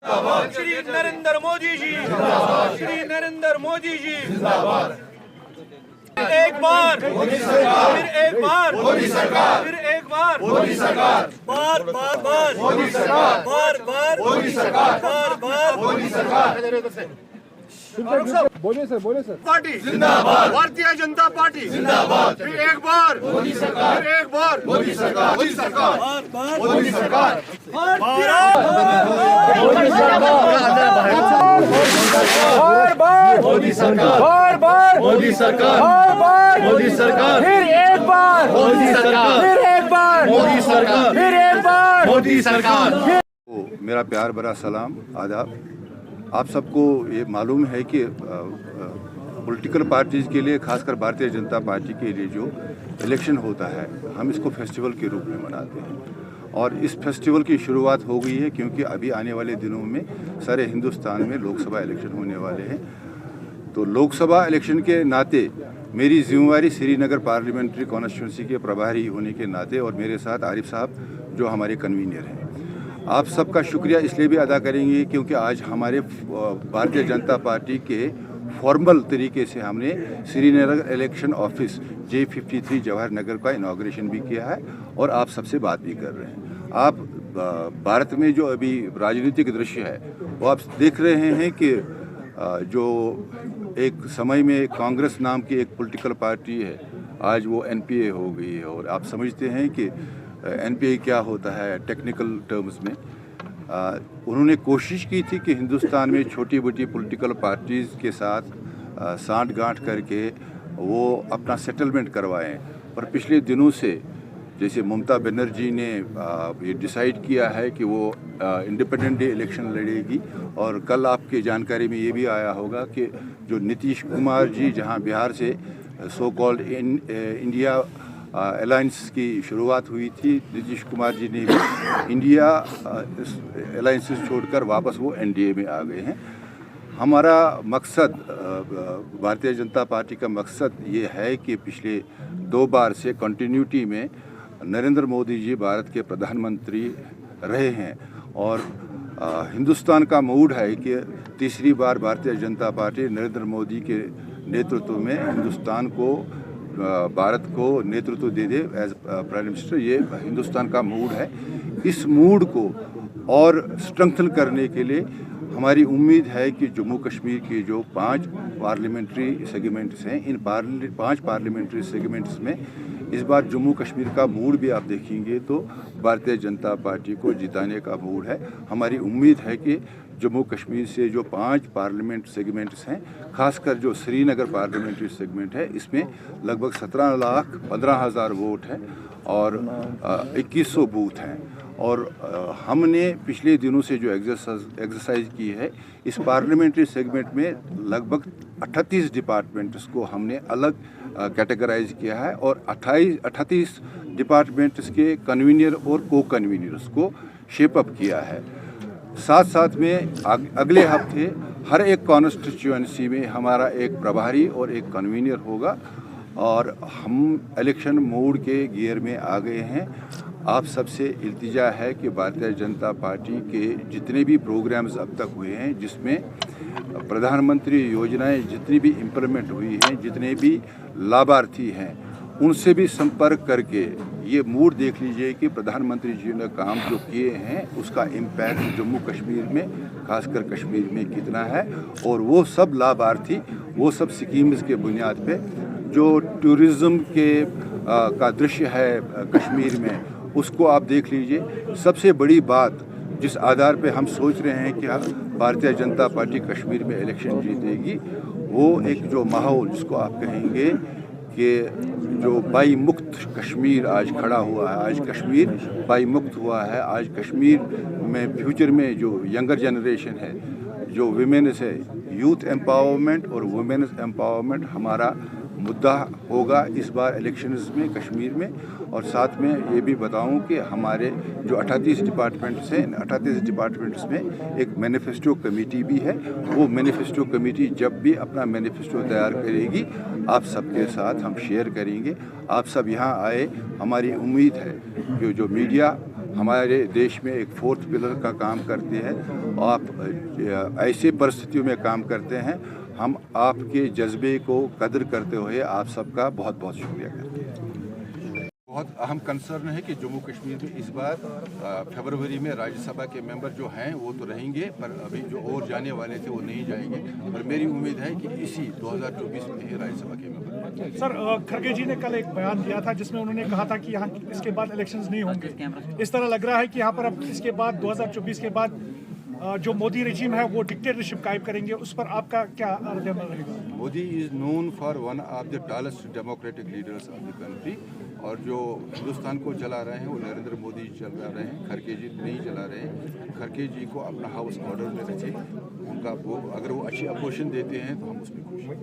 श्री नरेंद्र मोदी जी, श्री नरेंद्र मोदी जी। एक बार, फिर एक बार, फिर एक बार, बार बार बार, बार बार, बार बार। बोलिए सर। पार्टी जिंदाबाद, भारतीय जनता पार्टी जिंदाबाद। फिर एक बार मोदी सरकार, फिर एक बार मोदी सरकार, मोदी सरकार, मोदी सरकार, बार बार मोदी सरकार, बार बार मोदी सरकार, बार बार मोदी सरकार, फिर एक बार मोदी सरकार, फिर एक बार मोदी सरकार, फिर एक बार मोदी सरकार। मेरा प्यार भरा सलाम, आदाब। आप सबको ये मालूम है कि पॉलिटिकल पार्टीज़ के लिए, खासकर भारतीय जनता पार्टी के लिए जो इलेक्शन होता है, हम इसको फेस्टिवल के रूप में मनाते हैं। और इस फेस्टिवल की शुरुआत हो गई है क्योंकि अभी आने वाले दिनों में सारे हिंदुस्तान में लोकसभा इलेक्शन होने वाले हैं। तो लोकसभा इलेक्शन के नाते मेरी जिम्मेवारी श्रीनगर पार्लियामेंट्री कॉन्स्टिट्यूंसी के प्रभारी होने के नाते, और मेरे साथ आरिफ साहब जो हमारे कन्वीनर हैं, आप सबका शुक्रिया इसलिए भी अदा करेंगे क्योंकि आज हमारे भारतीय जनता पार्टी के फॉर्मल तरीके से हमने Srinagar election office J53 Jawahar Nagar का इनाग्रेशन भी किया है और आप सबसे बात भी कर रहे हैं। आप भारत में जो अभी राजनीतिक दृश्य है वो आप देख रहे हैं कि जो एक समय में कांग्रेस नाम की एक पॉलिटिकल पार्टी है, आज वो NPA हो गई है। और आप समझते हैं कि NPA क्या होता है टेक्निकल टर्म्स में। उन्होंने कोशिश की थी कि हिंदुस्तान में छोटी मोटी पॉलिटिकल पार्टीज़ के साथ सांठ-गांठ करके वो अपना सेटलमेंट करवाएं, पर पिछले दिनों से जैसे ममता बनर्जी ने ये डिसाइड किया है कि वो इंडिपेंडेंट डे इलेक्शन लड़ेगी। और कल आपके जानकारी में ये भी आया होगा कि जो नीतीश कुमार जी जहां बिहार से सो कॉल्ड इंडिया अलायंस की शुरुआत हुई थी, नीतीश कुमार जी ने भी इंडिया अलायंस छोड़कर वापस वो NDA में आ गए हैं। हमारा मकसद, भारतीय जनता पार्टी का मकसद ये है कि पिछले 2 बार से कंटिन्यूटी में नरेंद्र मोदी जी भारत के प्रधानमंत्री रहे हैं और हिंदुस्तान का मूड है कि तीसरी बार भारतीय जनता पार्टी नरेंद्र मोदी के नेतृत्व में हिंदुस्तान को, भारत को नेतृत्व दे दे एज प्राइम मिनिस्टर। ये हिंदुस्तान का मूड है। इस मूड को और स्ट्रेंथन करने के लिए हमारी उम्मीद है कि जम्मू कश्मीर के जो 5 पार्लियामेंट्री सेगमेंट्स हैं, इन 5 पार्लियामेंट्री सेगमेंट्स में इस बार जम्मू कश्मीर का मूड भी आप देखेंगे तो भारतीय जनता पार्टी को जिताने का मूड है। हमारी उम्मीद है कि जम्मू कश्मीर से जो 5 पार्लियामेंट सेगमेंट्स हैं, खासकर जो श्रीनगर पार्लियामेंट्री सेगमेंट है, इसमें लगभग 17,15,000 वोट हैं और 2100 बूथ हैं। और हमने पिछले दिनों से जो एक्सरसाइज की है, इस पार्लियामेंट्री सेगमेंट में लगभग 38 डिपार्टमेंट्स को हमने अलग कैटेगराइज किया है और 38 डिपार्टमेंट्स के कन्वीनर और को कन्वीनर्स को शेप अप किया है। साथ साथ में अगले हफ्ते हर एक कॉन्स्टिट्यूएंसी में हमारा एक प्रभारी और एक कन्वीनर होगा और हम इलेक्शन मोड के गियर में आ गए हैं। आप सबसे इल्तिजा है कि भारतीय जनता पार्टी के जितने भी प्रोग्राम्स अब तक हुए हैं, जिसमें प्रधानमंत्री योजनाएं जितनी भी इम्प्लीमेंट हुई हैं, जितने भी लाभार्थी हैं, उनसे भी संपर्क करके ये मूड देख लीजिए कि प्रधानमंत्री जी ने काम जो किए हैं उसका इम्पैक्ट जम्मू कश्मीर में, खासकर कश्मीर में कितना है। और वो सब लाभार्थी, वो सब स्कीम्स के बुनियाद पे जो टूरिज़्म के का दृश्य है कश्मीर में, उसको आप देख लीजिए। सबसे बड़ी बात जिस आधार पे हम सोच रहे हैं कि भारतीय जनता पार्टी कश्मीर में इलेक्शन जीतेगी, वो एक जो माहौल जिसको आप कहेंगे कि जो बाई मुक्त कश्मीर आज खड़ा हुआ है, आज कश्मीर बाई मुक्त हुआ है। आज कश्मीर में फ्यूचर में जो यंगर जनरेशन है, जो विमेन्स है, यूथ एम्पावरमेंट और वुमेन्स एम्पावरमेंट हमारा मुद्दा होगा इस बार इलेक्शंस में कश्मीर में। और साथ में ये भी बताऊं कि हमारे जो 38 डिपार्टमेंट्स हैं, 38 डिपार्टमेंट्स में एक मैनिफेस्टो कमेटी भी है। वो मैनिफेस्टो कमेटी जब भी अपना मैनिफेस्टो तैयार करेगी, आप सबके साथ हम शेयर करेंगे। आप सब यहाँ आए, हमारी उम्मीद है कि जो मीडिया हमारे देश में एक फोर्थ पिलर का काम करती है। आप ऐसे परिस्थितियों में काम करते हैं, हम आपके जज्बे को कदर करते हुए आप सबका बहुत बहुत शुक्रिया करते हैं। बहुत अहम कंसर्न है कि जम्मू कश्मीर में इस बार फरवरी में राज्यसभा के मेंबर जो हैं वो तो रहेंगे, पर अभी जो और जाने वाले थे वो नहीं जाएंगे। और मेरी उम्मीद है कि इसी 2024 में ही राज्यसभा के मेंबर। सर, खड़गे जी ने कल एक बयान दिया था जिसमें उन्होंने कहा था कि यहाँ इसके बाद इलेक्शंस नहीं होंगे। इस तरह लग रहा है कि यहाँ पर अब इसके बाद 2024 के बाद जो मोदी रेजिम है वो डिक्टेटरशिप कायम करेंगे। उस पर आपका क्या रद्द-ए-अमल रहेगा? Modi is known for one of the tallest democratic leaders of the country, और जो हिंदुस्तान को चला रहे हैं वो नरेंद्र मोदी चला रहे हैं, खड़गे जी नहीं चला रहे हैं। खड़गे जी को अपना हाउस ऑर्डर में रखें, उनका वो अगर वो अच्छी अपोजिशन देते हैं तो हम उसमें खुश हैं।